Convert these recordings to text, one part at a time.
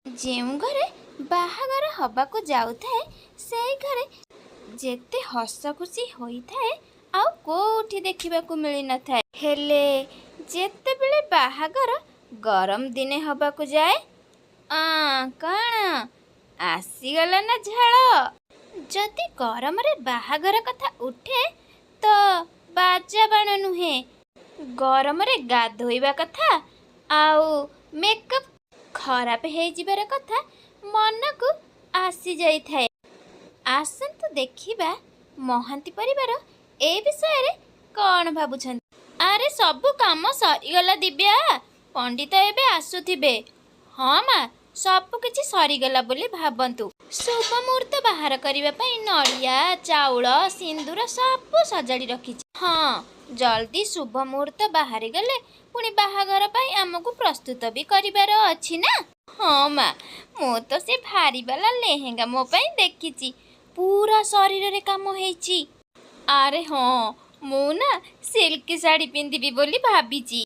ଯେଉଁ ଘରେ ବାହାଘର ହବାକୁ ଯାଉଥାଏ ସେଇ ଘରେ ଯେତେ ହସ ଖୁସି ହୋଇଥାଏ ଆଉ କୋଉଠି ଦେଖିବାକୁ ମିଳିନଥାଏ। ହେଲେ ଯେତେବେଳେ ବାହାଘର ଗରମ ଦିନେ ହବାକୁ ଯାଏ, କଣ ଆସିଗଲା ନା ଝାଳ? ଯଦି ଗରମରେ ବାହାଘର କଥା ଉଠେ ତ ବାଜା ବାଣ ନୁହେଁ, ଗରମରେ ଗାଧୋଇବା କଥା ଆଉ ମେକଅପ୍ ଖରାପ ହେଇଯିବାର କଥା ମନକୁ ଆସିଯାଇଥାଏ। ଆସନ୍ତୁ ଦେଖିବା ମହାନ୍ତି ପରିବାର ଏ ବିଷୟରେ କ'ଣ ଭାବୁଛନ୍ତି। ଆରେ ସବୁ କାମ ସରିଗଲା ଦିବ୍ୟା, ପଣ୍ଡିତ ଏବେ ଆସୁଥିବେ। ହଁ ମା, ସବୁ କିଛି ସରିଗଲା ବୋଲି ଭାବନ୍ତୁ। ଶୁଭ ମୁହୂର୍ତ୍ତ ବାହାର କରିବା ପାଇଁ ନଡ଼ିଆ, ଚାଉଳ, ସିନ୍ଦୁର ସବୁ ସଜାଡ଼ି ରଖିଛି। ହଁ, ଜଲ୍ଦି ଶୁଭ ମୁହୂର୍ତ୍ତ ବାହାରିଗଲେ ପୁଣି ବାହାଘର ପାଇଁ ଆମକୁ ପ୍ରସ୍ତୁତ ବି କରିବାର ଅଛି ନା। ହଁ ମା, ମୁଁ ତ ସେ ଭାରିବାଲା ଲେହେଙ୍ଗା ମୋ ପାଇଁ ଦେଖିଛି, ପୁରା ଶରୀରରେ କାମ ହେଇଛି। ଆରେ ହଁ, ମୁଁ ନା ସିଲ୍କ ଶାଢ଼ୀ ପିନ୍ଧିବି ବୋଲି ଭାବିଛି।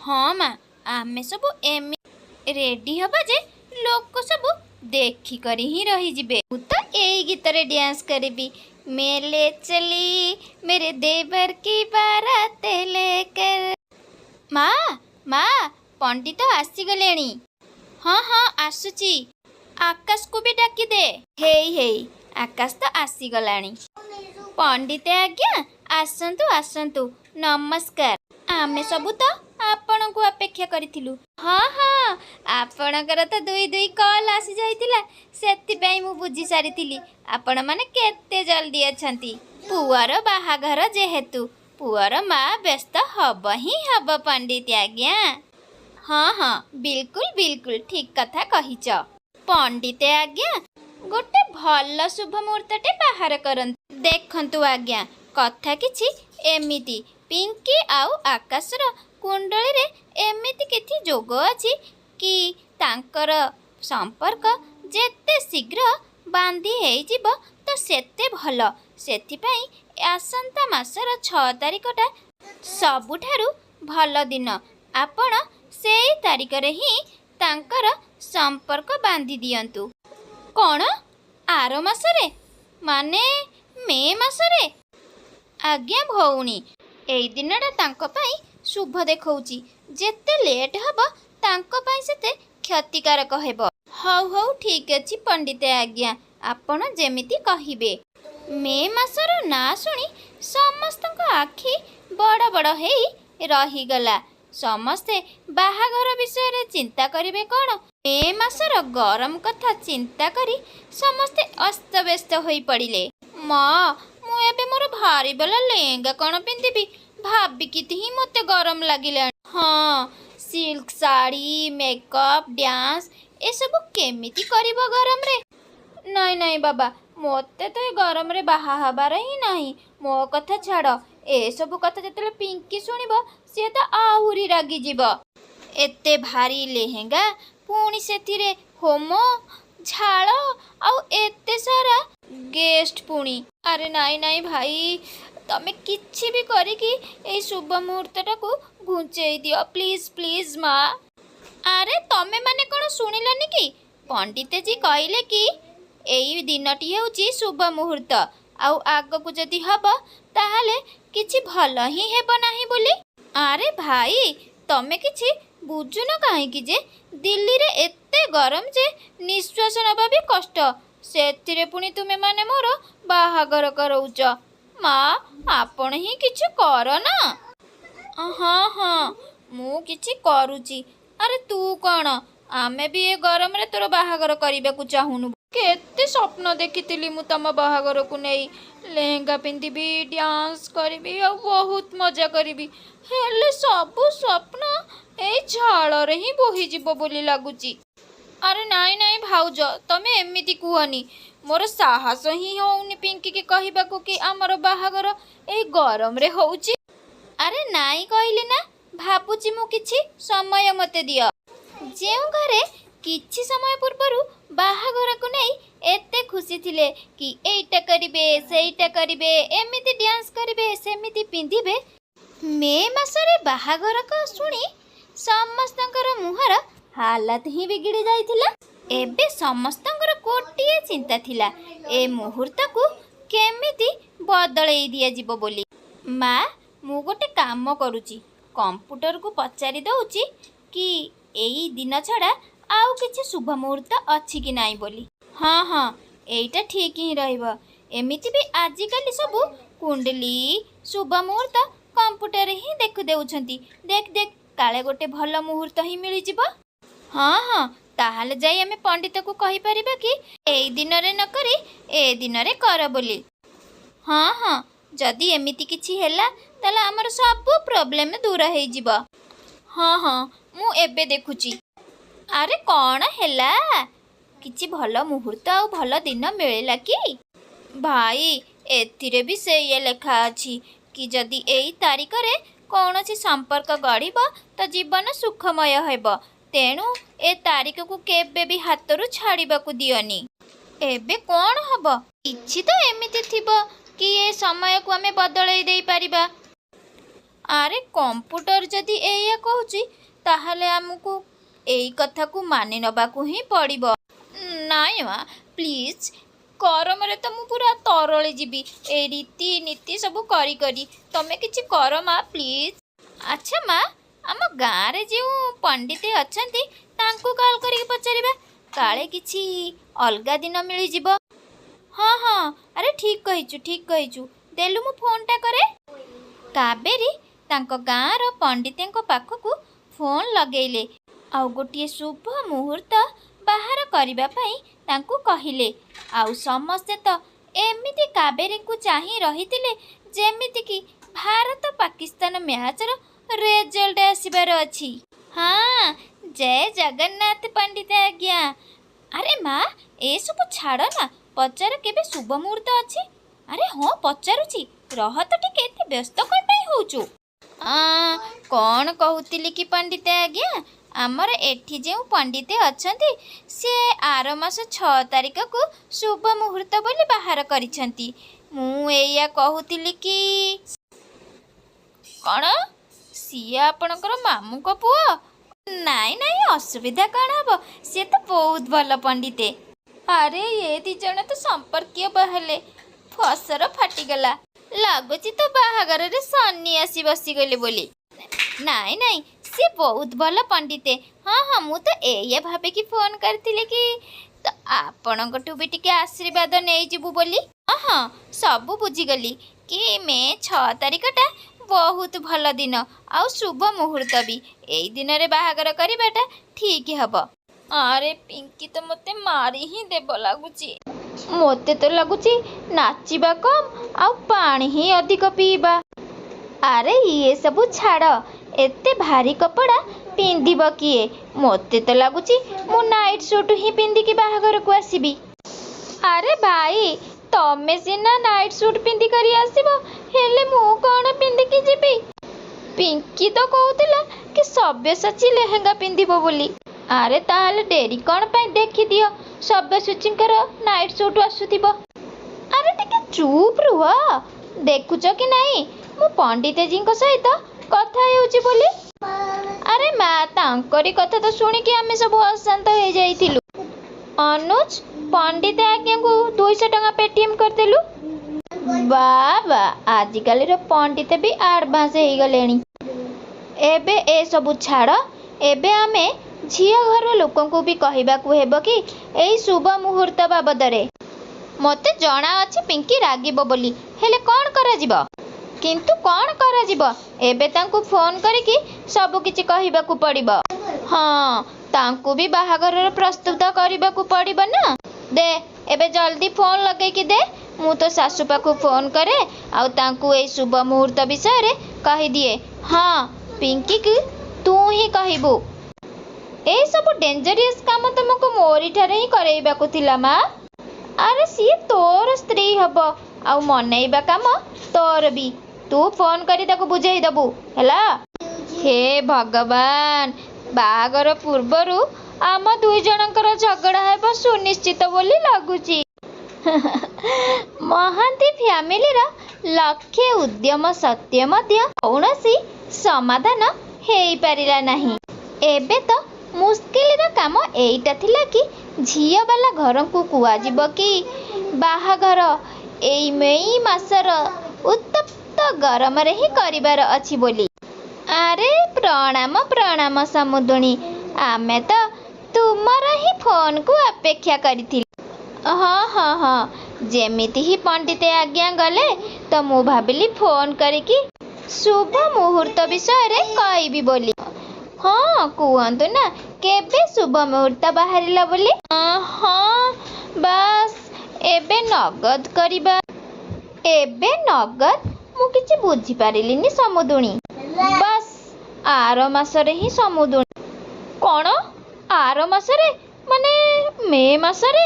ହଁ ମା, ଆମେ ସବୁ ଏମିତି ରେଡି ହବା ଯେ ଲୋକ ସବୁ ଦେଖିକରି ହିଁ ରହିଯିବେ। ମୁଁ ତ ଏଇ ଗୀତରେ ଡ୍ୟାନ୍ସ କରିବି, मेले चली मेरे देवर की बारात लेकर। ମା, ମା, ପଣ୍ଡିତ ଆସିଗଲେଣି। ହଁ ହଁ, ଆସୁଛି। ଆକାଶକୁ ବି ଡାକିଦେ। ହେଇ ଆକାଶ ତ ଆସିଗଲାଣି। ପଣ୍ଡିତେ ଆଜ୍ଞା, ଆସନ୍ତୁ ଆସନ୍ତୁ, ନମସ୍କାର। ଆମେ ସବୁ ତ ଆପଣଙ୍କୁ ଅପେକ୍ଷା କରିଥିଲୁ। ହଁ, ଆପଣଙ୍କର ତ ଦୁଇ କଲ୍ ଆସିଯାଇଥିଲା, ସେଥିପାଇଁ ମୁଁ ବୁଝି ସାରିଥିଲି ଆପଣମାନେ କେତେ ଜଲ୍ଦି ଅଛନ୍ତି। ପୁଅର ବାହାଘର ଯେହେତୁ ପୁଅର ମା ବ୍ୟସ୍ତ ହବ ହିଁ ହବ ପଣ୍ଡିତ ଆଜ୍ଞା। ହଁ, ବିଲକୁଲ ଠିକ୍ କଥା କହିଛ। ପଣ୍ଡିତେ ଆଜ୍ଞା, ଗୋଟେ ଭଲ ଶୁଭ ମୁହୂର୍ତ୍ତଟେ ବାହାର କରନ୍ତୁ। ଦେଖନ୍ତୁ ଆଜ୍ଞା, କଥା କିଛି ଏମିତି, ପିଙ୍କି ଆଉ ଆକାଶର କୁଣ୍ଡଳୀରେ ଏମିତି କିଛି ଯୋଗ ଅଛି କି ତାଙ୍କର ସମ୍ପର୍କ ଯେତେ ଶୀଘ୍ର ବାନ୍ଧି ହେଇଯିବ ତ ସେତେ ଭଲ। ସେଥିପାଇଁ ଆସନ୍ତା ମାସର 6 ତାରିଖଟା ସବୁଠାରୁ ଭଲ ଦିନ। ଆପଣ ସେଇ ତାରିଖରେ ହିଁ ତାଙ୍କର ସମ୍ପର୍କ ବାନ୍ଧି ଦିଅନ୍ତୁ। କ'ଣ ଆର ମାସରେ, ମାନେ ମେ ମାସରେ? ଆଜ୍ଞା ଭଉଣୀ, ଏଇ ଦିନଟା ତାଙ୍କ ପାଇଁ ଶୁଭ ଦେଖଉଛି। ଯେତେ ଲେଟ୍ ହବ ତାଙ୍କ ପାଇଁ ସେତେ କ୍ଷତିକାରକ ହେବ। ହଉ ଠିକ୍ ଅଛି ପଣ୍ଡିତେ ଆଜ୍ଞା, ଆପଣ ଯେମିତି କହିବେ। ମେ ମାସର ନାଁ ଶୁଣି ସମସ୍ତଙ୍କ ଆଖି ବଡ଼ ବଡ଼ ହେଇ ରହିଗଲା। ସମସ୍ତେ ବାହାଘର ବିଷୟରେ ଚିନ୍ତା କରିବେ କ'ଣ? ମେ ମାସର ଗରମ କଥା ଚିନ୍ତା କରି ସମସ୍ତେ ଅସ୍ତବ୍ୟସ୍ତ ହୋଇ ପଡ଼ିଲେ। ମା, ମୁଁ ଏବେ ମୋର ଭାରିବାଲା ଲେହେଙ୍ଗା କ'ଣ ପିନ୍ଧିବି ଭାବିକି ହିଁ ମୋତେ ଗରମ ଲାଗିଲାଣି। ହଁ, ସିଲ୍କ ଶାଢ଼ୀ, ମେକଅପ୍, ଡ୍ୟାନ୍ସ ଏସବୁ କେମିତି କରିବ ଗରମରେ? ନାଇଁ ବାବା, ମୋତେ ତ ଏ ଗରମରେ ବାହା ହେବାର ହିଁ ନାହିଁ। ମୋ କଥା ଛାଡ଼, ଏସବୁ କଥା ଯେତେବେଳେ ପିଙ୍କି ଶୁଣିବ ସିଏ ତ ଆହୁରି ରାଗିଯିବ। ଏତେ ଭାରି ଲେହେଙ୍ଗା, ପୁଣି ସେଥିରେ ହୋମ, ଝାଳ ଆଉ ଏତେ ସାରା ଗେଷ୍ଟ ପୁଣି। ଆରେ ନାଇଁ ଭାଇ, ତମେ କିଛି ବି କରିକି ଏଇ ଶୁଭ ମୁହୂର୍ତ୍ତଟାକୁ ଘୁଞ୍ଚେଇ ଦିଅ ପ୍ଲିଜ୍ ମା। ଆରେ ତମେ ମାନେ କ'ଣ ଶୁଣିଲନି କି? ପଣ୍ଡିତଜୀ କହିଲେ କି ଏଇ ଦିନଟି ହେଉଛି ଶୁଭ ମୁହୂର୍ତ୍ତ, ଆଉ ଆଗକୁ ଯଦି ହବ ତାହେଲେ କିଛି ଭଲ ହିଁ ହେବ ନାହିଁ ବୋଲି। ଆରେ ଭାଇ, ତମେ କିଛି ବୁଝୁନ କାହିଁକି ଯେ? ଦିଲ୍ଲୀରେ ଏତେ ଗରମ ଯେ ନିଶ୍ୱାସ ନେବା ବି କଷ୍ଟ, ସେଥିରେ ପୁଣି ତୁମେ ମାନେ ମୋର ବାହାଘର କରଉଛ। ମା, ଆପଣ ହିଁ କିଛି କର ନା। ହଁ, ମୁଁ କିଛି କରୁଛି। ଆରେ ତୁ କ'ଣ? ଆମେ ବି ଏ ଗରମରେ ତୋର ବାହାଘର କରିବାକୁ ଚାହୁଁନୁ। କେତେ ସ୍ୱପ୍ନ ଦେଖିଥିଲି ମୁଁ ତମ ବାହାଘରକୁ ନେଇ, ଲେହେଙ୍ଗା ପିନ୍ଧିବି, ଡ୍ୟାନ୍ସ କରିବି ଆଉ ବହୁତ ମଜା କରିବି। ହେଲେ ସବୁ ସ୍ୱପ୍ନ ଏଇ ଝାଳରେ ହିଁ ବୋହିଯିବ ବୋଲି ଲାଗୁଛି। ଆରେ ନାଇଁ ଭାଉଜ, ତମେ ଏମିତି କୁହନି। ମୋର ସାହସ ହିଁ ହଉନି ପିଙ୍କିକି କହିବାକୁ କି ଆମର ବାହାଘର ଏଇ ଗରମରେ ହଉଛି। ଆରେ ନାଇଁ କହିଲି ନା, ଭାବୁଛି ମୁଁ, କିଛି ସମୟ ମୋତେ ଦିଅ। ଯେଉଁ ଘରେ କିଛି ସମୟ ପୂର୍ବରୁ ବାହାଘରକୁ ନେଇ ଏତେ ଖୁସି ଥିଲେ କି ଏଇଟା କରିବେ, ସେଇଟା କରିବେ, ଏମିତି ଡ୍ୟାନ୍ସ କରିବେ, ସେମିତି ପିନ୍ଧିବେ, ମେ ମାସରେ ବାହାଘର ଶୁଣି ସମସ୍ତଙ୍କର ମୁହଁର ହାଲତ ହିଁ ବିଗିଡ଼ି ଯାଇଥିଲା। ଏବେ ସମସ୍ତଙ୍କର ଗୋଟିଏ ଚିନ୍ତା ଥିଲା ଏ ମୁହୂର୍ତ୍ତକୁ କେମିତି ବଦଳେଇ ଦିଆଯିବ ବୋଲି। ମା, ମୁଁ ଗୋଟେ କାମ କରୁଛି, କମ୍ପ୍ୟୁଟରକୁ ପଚାରି ଦେଉଛି କି ଏଇ ଦିନ ଛଡ଼ା ଆଉ କିଛି ଶୁଭ ମୁହୂର୍ତ୍ତ ଅଛି କି ନାହିଁ ବୋଲି। ହଁ ହଁ, ଏଇଟା ଠିକ୍ ହିଁ ରହିବ। ଏମିତି ବି ଆଜିକାଲି ସବୁ କୁଣ୍ଡଲି ଶୁଭ ମୁହୂର୍ତ୍ତ କମ୍ପ୍ୟୁଟରରେ ହିଁ ଦେଖି ଦେଉଛନ୍ତି। ଦେଖ ଦେଖ, କାଳେ ଗୋଟେ ଭଲ ମୁହୂର୍ତ୍ତ ହିଁ ମିଳିଯିବ। ହଁ ହଁ, ତାହେଲେ ଯାଇ ଆମେ ପଣ୍ଡିତକୁ କହିପାରିବା କି ଏଇ ଦିନରେ ନ କରି ଏ ଦିନରେ କର ବୋଲି। ହଁ ହଁ, ଯଦି ଏମିତି କିଛି ହେଲା ତାହେଲେ ଆମର ସବୁ ପ୍ରୋବ୍ଲେମ୍ ଦୂର ହେଇଯିବ। ହଁ ହଁ, ମୁଁ ଏବେ ଦେଖୁଛି। ଆରେ କ'ଣ ହେଲା? କିଛି ଭଲ ମୁହୂର୍ତ୍ତ ଆଉ ଭଲ ଦିନ ମିଳିଲା କି? ଭାଇ, ଏଥିରେ ବି ସେଇଆ ଲେଖା ଅଛି କି ଯଦି ଏଇ ତାରିଖରେ କୌଣସି ସମ୍ପର୍କ ଗଢ଼ିବ ତ ଜୀବନ ସୁଖମୟ ହେବ। ତେଣୁ ଏ ତାରିଖକୁ କେବେ ବି ହାତରୁ ଛାଡ଼ିବାକୁ ଦିଅନି। ଏବେ କ'ଣ ହବ? କିଛି ତ ଏମିତି ଥିବ କି ଏ ସମୟକୁ ଆମେ ବଦଳେଇ ଦେଇପାରିବା। ଆରେ କମ୍ପ୍ୟୁଟର ଯଦି ଏଇଆ କହୁଛି ତାହେଲେ ଆମକୁ ଏଇ କଥାକୁ ମାନି ନେବାକୁ ହିଁ ପଡ଼ିବ। ନାଇଁ ମା, ପ୍ଲିଜ୍, ଗରମରେ ତ ମୁଁ ପୁରା ତରଳି ଯିବି ଏଇ ରୀତିନୀତି ସବୁ କରି କରି। ତମେ କିଛି କର ମା, ପ୍ଲିଜ୍। ଆଚ୍ଛା ମା, ଆମ ଗାଁରେ ଯେଉଁ ପଣ୍ଡିତ ଅଛନ୍ତି ତାଙ୍କୁ କଲ୍ କରିକି ପଚାରିବା, କାଳେ କିଛି ଅଲଗା ଦିନ ମିଳିଯିବ। ହଁ ହଁ, ଆରେ ଠିକ୍ କହିଛୁ। ଦେଲୁ ମୁଁ ଫୋନ୍ଟା କରେ। କାବେରୀ ତାଙ୍କ ଗାଁର ପଣ୍ଡିତଙ୍କ ପାଖକୁ ଫୋନ୍ ଲଗେଇଲେ ଆଉ ଗୋଟିଏ ଶୁଭ ମୁହୂର୍ତ୍ତ ବାହାର କରିବା ପାଇଁ ତାଙ୍କୁ କହିଲେ। ଆଉ ସମସ୍ତେ ତ ଏମିତି କାବେରୀଙ୍କୁ ଚାହିଁ ରହିଥିଲେ ଯେମିତିକି ଭାରତ ପାକିସ୍ତାନ ମ୍ୟାଚ୍ର ରେଜଲ୍ଟ ଆସିବାର ଅଛି। ହଁ, ଜୟ ଜଗନ୍ନାଥ ପଣ୍ଡିତ ଆଜ୍ଞା। ଆରେ ମା, ଏସବୁ ଛାଡ଼ ନା, ପଚାର କେବେ ଶୁଭ ମୁହୂର୍ତ୍ତ ଅଛି। ଆରେ ହଁ, ପଚାରୁଛି, ରହ ତ ଟିକେ, ଏତେ ବ୍ୟସ୍ତ କ'ଣ ପାଇଁ ହେଉଛୁ? କ'ଣ କହୁଥିଲି କି ପଣ୍ଡିତ ଆଜ୍ଞା, ଆମର ଏଠି ଯେଉଁ ପଣ୍ଡିତ ଅଛନ୍ତି ସେ ଆର ମାସ 6 ତାରିଖକୁ ଶୁଭ ମୁହୂର୍ତ୍ତ ବୋଲି ବାହାର କରିଛନ୍ତି। ମୁଁ ଏଇଆ କହୁଥିଲି କି କ'ଣ ସିଏ ଆପଣଙ୍କର ମାମୁଁଙ୍କ ପୁଅ? ନାଇଁ ନାଇଁ, ଅସୁବିଧା କ'ଣ ହବ? ସିଏ ତ ବହୁତ ଭଲ ପଣ୍ଡିତେ। ଆରେ ଏ ଦି ଜଣ ତ ସମ୍ପର୍କୀୟ ବାହାରିଲେ, ଫସର ଫାଟିଗଲା। ଲାଗୁଛି ତ ବାହାଘରରେ ଶନି ଆସି ବସିଗଲେ ବୋଲି। ନାଇଁ ନାଇଁ, ସିଏ ବହୁତ ଭଲ ପଣ୍ଡିତେ। ହଁ ହଁ, ମୁଁ ତ ଏଇଆ ଭାବିକି ଫୋନ୍ କରିଥିଲି କି ତ ଆପଣଙ୍କଠୁ ବି ଟିକେ ଆଶୀର୍ବାଦ ନେଇଯିବୁ ବୋଲି। ହଁ ହଁ, ସବୁ ବୁଝିଗଲି କି ମେ 6 ତାରିଖଟା ବହୁତ ଭଲ ଦିନ ଆଉ ଶୁଭ ମୁହୂର୍ତ୍ତ ବି। ଏଇ ଦିନରେ ବାହାଘର କରିବାଟା ଠିକ୍ ହବ। ଆରେ ପିଙ୍କି ତ ମୋତେ ମାରି ହିଁ ଦେବ ଲାଗୁଛି। ମୋତେ ତ ଲାଗୁଛି ନାଚିବା କମ୍ ଆଉ ପାଣି ହିଁ ଅଧିକ ପିଇବା। ଆରେ ଇଏ ସବୁ ଛାଡ଼, ଏତେ ଭାରି କପଡ଼ା ପିନ୍ଧିବ କିଏ? ମୋତେ ତ ଲାଗୁଛି ମୁଁ ନାଇଟ୍ ସୁଟ୍ ହିଁ ପିନ୍ଧିକି ବାହାଘରକୁ ଆସିବି। ଆରେ ଭାଇ, ତମେ ସିନା ନାଇଟ୍ ସୁଟ୍ ପିନ୍ଧିକରି ଆସିବ, ହେଲେ ମୁଁ କ'ଣ ପିନ୍ଧିକି ଯିବି? ପିଙ୍କି ତ କହୁଥିଲା କି ସବ୍ୟସାଚୀ ଲେହେଙ୍ଗା ପିନ୍ଧିବ ବୋଲି। ଆରେ ତାହେଲେ ଡେରି କ'ଣ ପାଇଁ? ଦେଖିଦିଅ ସବ୍ୟସାଚୀଙ୍କର ନାଇଟ୍ ସୁଟ୍ ଆସୁଥିବ। ଆରେ ଟିକେ ଚୁପ୍ ରୁହ। ଦେଖୁଛ କି ନାହିଁ ମୁଁ ପଣ୍ଡିତଜୀଙ୍କ ସହିତ କଥା ହେଉଛି ବୋଲି? ଆରେ ମା, ତାଙ୍କରି କଥା ତ ଶୁଣିକି ଆମେ ସବୁ ଅଶାନ୍ତ ହେଇଯାଇଥିଲୁ। ଅନୁଜ, ପଣ୍ଡିତ ଆଜ୍ଞାଙ୍କୁ 200 ଟଙ୍କା ପେଟିଏମ୍ କରିଦେଲୁ। ବାବା, ଆଜିକାଲିର ପଣ୍ଡିତ ବି ଆଡ଼ଭାନ୍ସ ହେଇଗଲେଣି। ଏବେ ଏସବୁ ଛାଡ଼, ଏବେ ଆମେ ଝିଅ ଘର ଲୋକଙ୍କୁ ବି କହିବାକୁ ହେବ କି ଏଇ ଶୁଭ ମୁହୂର୍ତ୍ତ ବାବଦରେ। ମୋତେ ଜଣା ଅଛି ପିଙ୍କି ରାଗିବ ବୋଲି, ହେଲେ କ'ଣ କରାଯିବ? କିନ୍ତୁ କ'ଣ କରାଯିବ? ଏବେ ତାଙ୍କୁ ଫୋନ୍ କରିକି ସବୁ କିଛି କହିବାକୁ ପଡ଼ିବ। ହଁ, ତାଙ୍କୁ ବି ବାହାଘରର ପ୍ରସ୍ତୁତ କରିବାକୁ ପଡ଼ିବ ନା। ଦେ, ଏବେ ଜଲ୍ଦି ଫୋନ୍ ଲଗେଇକି ଦେ, ମୁଁ ତୋ ଶାଶୁ ପାଖକୁ ଫୋନ୍ କରେ ଆଉ ତାଙ୍କୁ ଏଇ ଶୁଭ ମୁହୂର୍ତ୍ତ ବିଷୟରେ କହିଦିଏ। ହଁ, ପିଙ୍କିକୁ ତୁ ହିଁ କହିବୁ। ଏସବୁ ଡେଞ୍ଜରିୟସ୍ କାମ ତୁମକୁ ମୋରିଠାରେ ହିଁ କରେଇବାକୁ ଥିଲା ମା। ଆରେ ସିଏ ତୋର ସ୍ତ୍ରୀ ହବ ଆଉ ମନେଇବା କାମ ତୋର ବି। ତୁ ଫୋନ୍ କରି ତାକୁ ବୁଝେଇ ଦେବୁ, ହେଲା? ହେ ଭଗବାନ, ବାହାଘର ପୂର୍ବରୁ ଆମ 2 ଜଣଙ୍କର ଝଗଡ଼ା ହେବ ସୁନିଶ୍ଚିତ ବୋଲି ଲାଗୁଛି। ମହାନ୍ତି ଫ୍ୟାମିଲିର ଲକ୍ଷେ ଉଦ୍ୟମ ସତ୍ତ୍ୱେ ମଧ୍ୟ କୌଣସି ସମାଧାନ ହେଇପାରିଲା ନାହିଁ। ଏବେ ତ मुस्किलर काम एईटा थिला कि झियो वाला घर को कुआजिब कि बाहाघर एई मई मासर उत्तप्त गरम रे ही करिबार अछि बोली। अरे प्रणाम प्रणाम समुदुणी, आमे तो तुमर ही फोन को अपेक्षा करिथिल। हाँ हाँ हाँ, जेमिति ही पंडित आज्ञा गले तो मु भाबिली फोन करिकी शुभ मुहूर्त विषय रे कहबी बोली। हाँ कुहतु ना, केबे शुभ मुहूर्त बाहरिला बोली? हाँ बस एबे नगद करिबा। एबे नगद? मु किछि बुझी पारिलिनी समुदुणी। बस आर मासरे ही समुदुणी। कौन आर मासरे? माने मे मासरे?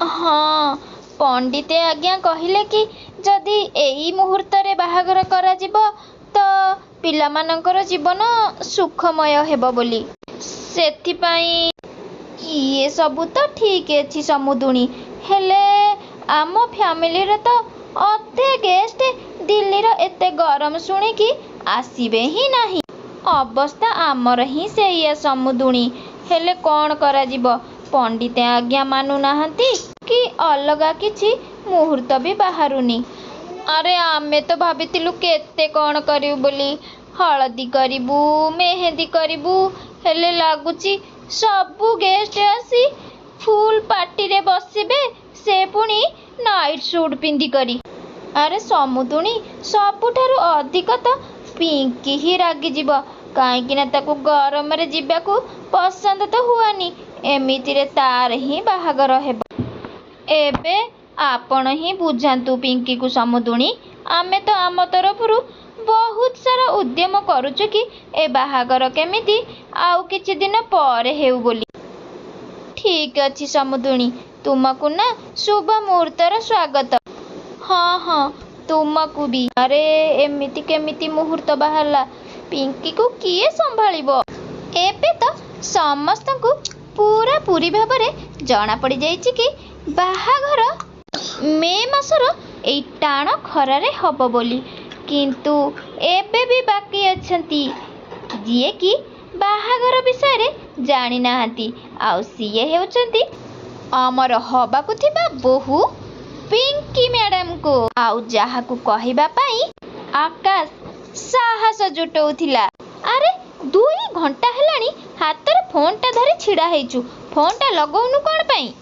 हाँ पंडिते आज्ञा कहिले कि जदि एई मुहूर्त रे बाहाघर करा जिवो तो पिलामानंकर जीवन सुखमय हेबो बोली। सेथिपाई ये सबू तो ठीक अछि समुदुणी, हेले आम फैमिली रे तो अधे गेस्ट दिल्ली रो एते गरम शुणी कि आसीबे ही नाही। अवस्था आमर ही सेया समुदुणी, हेले कौन करा जिवो? पंडिते आज्ञा मानु नाहंती कि अलगा किछि मुहूर्त भी बाहरुनी। अरे आमे तो भाबितिलु केते कौन करिउ बोली, हळदी करिबू मेहंदी करिबू, हेले लागुची सबू गेस्ट आसी फुल पार्टी रे बसिबे, से पुणी नाइट सूट पिंदी करी। अरे समुदुणी सबुठारु अधिक तो पिंकी ही रागी जीव, काईकि ना ताकू गरम रे जिबाकू पसंद तो हुआनी, एमिति रे तार ही बाहागर हेबो। एबे आपण ही बुझांतु पिंकी को समुदुणी, आमे तो आम तरफरु बहुत सारा उद्यम करूचु कि ए बाहागर केमिति आउ किछि दिन पर हेउ बोली। ठीक अछि समुदुणी, तुमको ना शुभ मुहूर्तर स्वागत। हाँ हाँ तुमको भी। अरे एमिति केमिति मुहूर्त बाहरला, पिंकी को किए संभालिबो? एबे तो समस्तଙ୍କୁ पूरा पूरी भाबरे जना पड़ी जाइछि कि बाहाघर मे मासर एई टाण खरारे हब बोली। किंतु एबे भी बाकी अछंती जिए कि बाहाघर विषय रे जानि नाहंती, आउ सिए हेउचंती हमर हबाकु थिबा बहु पिंकी मैडम को। आउ जाहाकू कहिबा पाई आकाश साहस जुटौथिला। अरे 2 घंटा हेलानी हाथ रे फोन टा धरी छिड़ा हेचु, फोन टा लगौनु कोन पाई?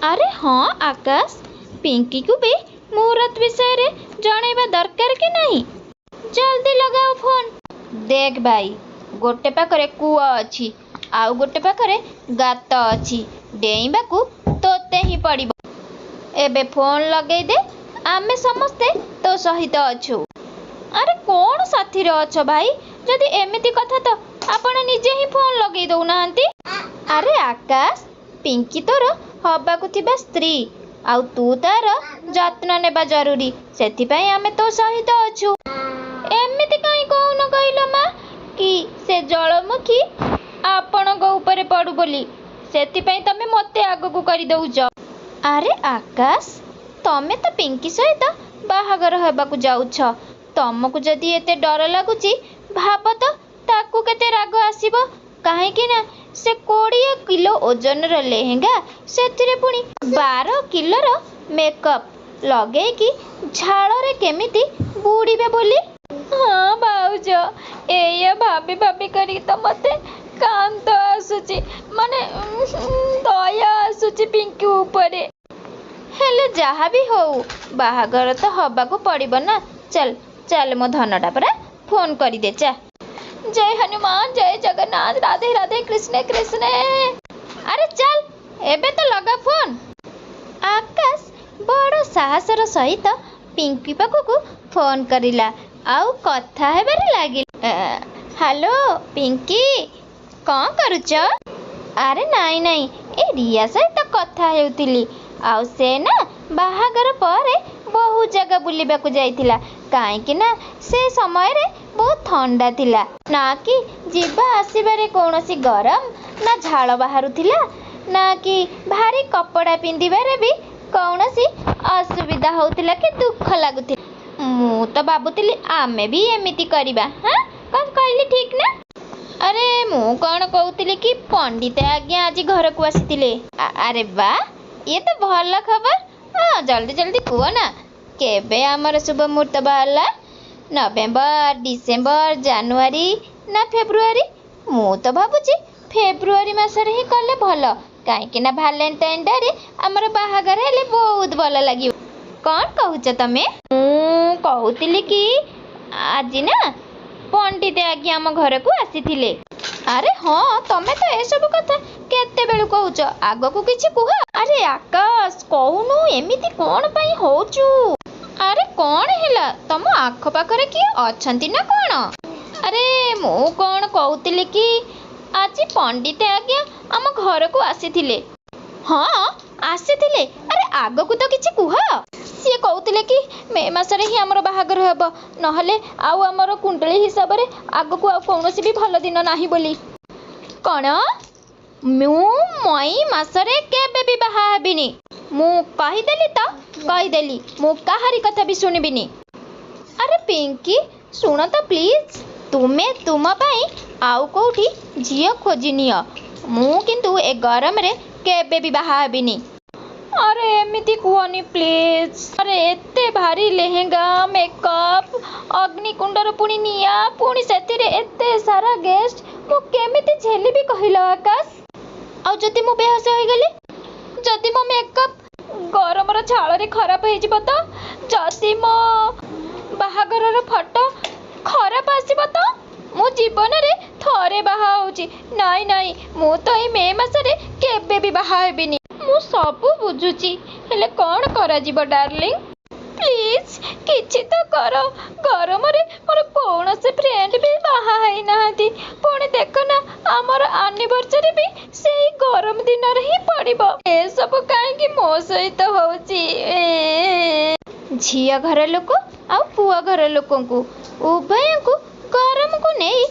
अरे हाँ आकाश, पिंकी को भी मुहूर्त विषय रे जणैबा दरकार कि नहीं? जल्दी लगाओ फोन। देख भाई, गोटे पाखरे कुआ अछि, आउ गोटे पाखरे गात अछि, डेइबाकू तोते ही पड़िबो। एबे फोन लगेई दे, आमे समस्ते तो सहित अछु। अरे कौन साथी रे अछ भाई? जदि एमिति कथा तो आपण निजे ही फोन लगेई दउ नाहंती। अरे आकाश, पिंकी तोर हबाकू थिबा स्त्री, आउ तू तार जत्न नेबा जरूरी, सेथिपाई आमे तो सहित अछु। एमिति काई कहून कहिलो मा कि से जलमुखी आपण गो ऊपर पडु बोली, सेथिपाई तमे मते आगकू करि दउछ। अरे आकाश, तमे तो पिंकी सहित बाहागर हेबाकू जाउछ, तमकू जदि एते डर लागुची भाब तो ताकू केते राग आसीबो। काहेकि ना से 20 किलो ओजन रो लेहेंगा, सेथिरे पुणी 12 किलो रो मेकअप लगे कि झाड़ रे केमिति बुड़ीबे बोली। हाँ भाउज, एया भाबी भाबी करी तो मते कांत आसुची, माने दया आसुची पिंकी ऊपरे। हेले जहा भी हो, बाहागर तो हबाकू पड़िबो ना। चल चल मो धनटा परा फोन करी दे चा। जय हनुमान जय जगन्नाथ, राधे राधे कृष्ण कृष्ण। अरे चल एबे तो लगा फोन। आकाश बड़ साहसर सहित पिंकी पाखकू फोन करिला, आउ कथा हेबारे लागिला। हेलो पिंकी, कौन करुच? अरे नाई नाई, ए रिया सहित कथा हेउतिली, आउ से ना बाहागर पर बहुत जगह बुलिबाकू जाइतिला, काहेकि ना से समय रे बहुत ठंडा थिला, ना कि जीवा आसीबारे कौनसी गरम, ना झाड़ बाहरुथिला, ना कि भारी कपड़ा पिंदिबारे भी कौनसी असुविधा होतिला कि दुख लागुथिला। मु तो बाबुतिली आमे भी एमिति करिबा। हाँ कौन कहली ठीक ना? अरे मु कौन कहूली कि पंडित आज्ञा आज घर को आसी। अरे बा ये तो भल खबर। हाँ जल्दी जल्दी कुह ना केबे आमर शुभ मुहूर्त बाहरला? नवेम्बर डिसेम्बर जानुआरी ना फेब्रुआरी? मु तो भावुची फेब्रुआरी मासरे ही कले भल कहीं ना भालेंटाइन डे रे आमर बाहागर हेले बहुत भल लगे। कौन कहूच तमे? कहूली कि आज ना पंडित आज्ञा आम घर को आसी। अरे हाँ तमे तो ए सब कथा केते बेलु कहूच आग को किछि कुह। अरे आकाश कहूनु एमिति कोन पई होचु? अरे कौन हैला तम आख पाखरे किए अछंती ना कौन? अरे मु कौन कहूली कि आज पंडित आज्ञा आम घर को आसी। हाँ आसी। अरे आग को तो किछि कुह। सी कहते कि मे मासरे ही आमर बाहागर हेब नहले आउ आमर कुंडली हिसाब रे आग को आ कौनसी भी भल दिन नाही बोली। कौन मु मई मासरे केबे भी बाहा हेबिनी। मु कहीदेली तो कहीदेली मु काहारी कथा भी शुणबिनी। अरे पिंकी शुण तो प्लीज तुमे तुम पाई आउ कोठी झियो खोजी नियो मु किंतु ए गरम रे केबे भी बाहा हेबिनी। अरे एमिति कुहनी प्लीज। अरे एते भारी लेहेंगा मेकअप अग्निकुंडर पुणी निया पुणी सेतिरे एते सारा गेस्ट मु केमिति झेलिबी कहिलो आकाश? आ जदि मु बेहोश होई गेली जदि मो मेकअप गरमर झाल रे खराब होई जिवो तो जदि मो बाहागरर फोटो खराब आसीबो तो मो जीवन रे थरे बाहा होउची। नाई नाई मु तो ए मे मासरे केबे भी बाहा हेबिनी। मु सबु बुझुची हेले कौन करा जीव डार्लिंग प्लीज किछि तो करो। गरम रे मोर कौन से फ्रेंड भी बाहा है नाहती पुणी देख ना आमर एनिवर्सरी भी सेही गरम दिन रे ही पड़िबो। ए सब काहे कि मो सहित होउची। झिया घर लोक आ पुआ घर लोकन को उभय को गरम को नहीं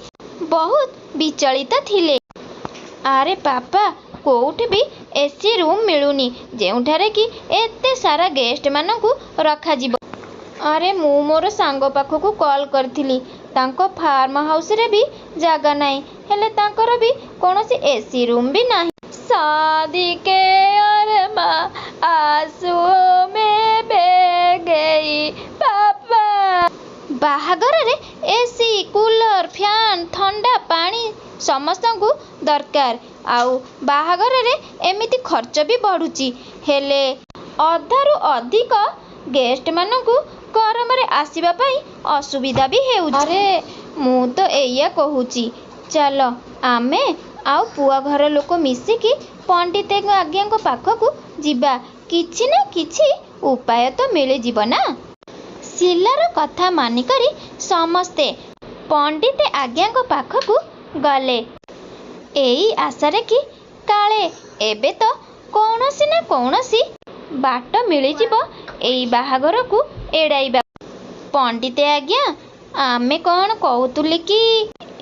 बहुत विचलित थिले। अरे पापा कोउठी भी एसी रूम मिलुनी जेउठारे कि एते सारा गेस्ट मानकु रखा जिवो। अरे मु मोर सांग पाखकु कॉल करथिली तांको फार्म हाउस रे भी जागा नाही हेले तांकर भी कोनोसी एसी रूम भी नाही। शादी के अरमा आंसू में बह गई पापा। बाहागर रे एसी कूलर फैन ठंडा पानी समस्त को दरकार आउ बाहागर रे एमिति खर्च भी बढ़ुची हेले अधारु अधिक गेस्ट मानकु गरम रे आसीबा पई असुविधा भी हेउ। अरे मु तो एया कहूची चलो आमे आउ पुआ घर लोक मिसिकी पंडित आज्ञा को पाखकु जिबा किछि ना किछि उपाय तो मिले जीव ना। सिलार कथा मानिकरी समस्ते पंडित आज्ञा को पाखकु गले एई आशारे कि काले एबे तो कौनसी ना कौनसी बाट मिली जीव एई बाहागर को एड़ाइबा। पंडित आज्ञा आमे कौन कहतुली कि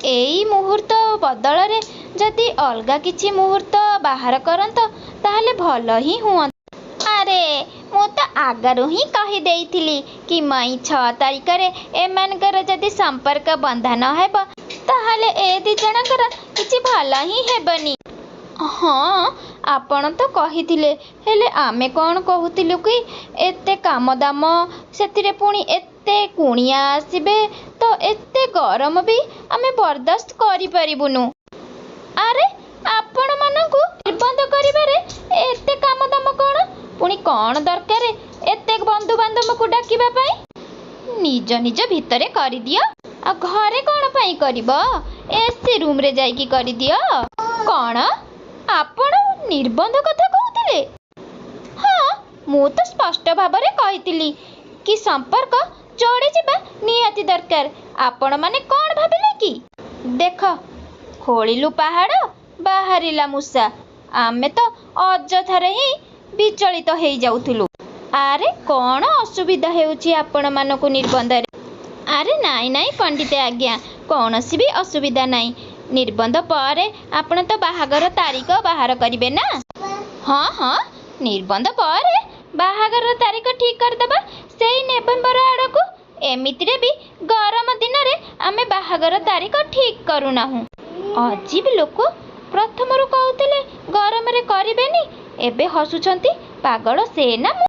एई मुहूर्त बदल रे जदि अलगा किछि मुहूर्त बाहर करंत ताहले भल ही हुआ। अरे मु तो आगरू ही कही देइथिली कि मई 6 तारिख रे एमानकर जदि संपर्क बंधन हेब ताहले ए दी जनकर किछि भल ही हेबनी। हाँ आपण तो कहिथिले हेले आमे कौन कहूतिलु कि एते काम दाम सेतिरे पुणी एते कुणिया आसीबे तो एते गरम भी आमे बर्दाश्त करि परिबुनु। अरे आपण मानकु निर्बंध करिबारे एते काम दाम कोन पुणी कौन दरकार एते बंधु बांधव को डाकिबा पई निज निज भितरे करि दियो आ घरे कौन पई करिबो एसी रूम रे जाई की करि दियो। कौन आपण निर्बंध कथा कहूतिले? हाँ मु तो स्पष्ट भाव रे कहितिली कि संपर्क जोड़ी जिबा निहाती दरकार। आपण माने कौन भाबिले कि देख खोलिलु पहाड़ बाहरिला मूसा आमे तो अजथारे ही विचलित हो जाउथुलु। अरे कौन असुविधा हेउची आपण मानकु निर्बंध रे? अरे नाई नाई पंडित आज्ञा कौनसी भी असुविधा नाई निर्बंध पर आपण तो बाहागर तारीख बाहर करिवे ना। हाँ हाँ निर्बंध पर बाहागर तारीख ठीक करदबा सेई नवेम्बर आड़कू एमितिरे भी गरम दिन रे आमे बाहागर तारीख ठीक करूनाहु। ଅଜୀବ ଲୋକ। ପ୍ରଥମରୁ କହୁଥିଲେ ଗରମରେ କରିବେନି, ଏବେ ହସୁଛନ୍ତି। ପାଗଳ ସେ ନା ମୁଁ।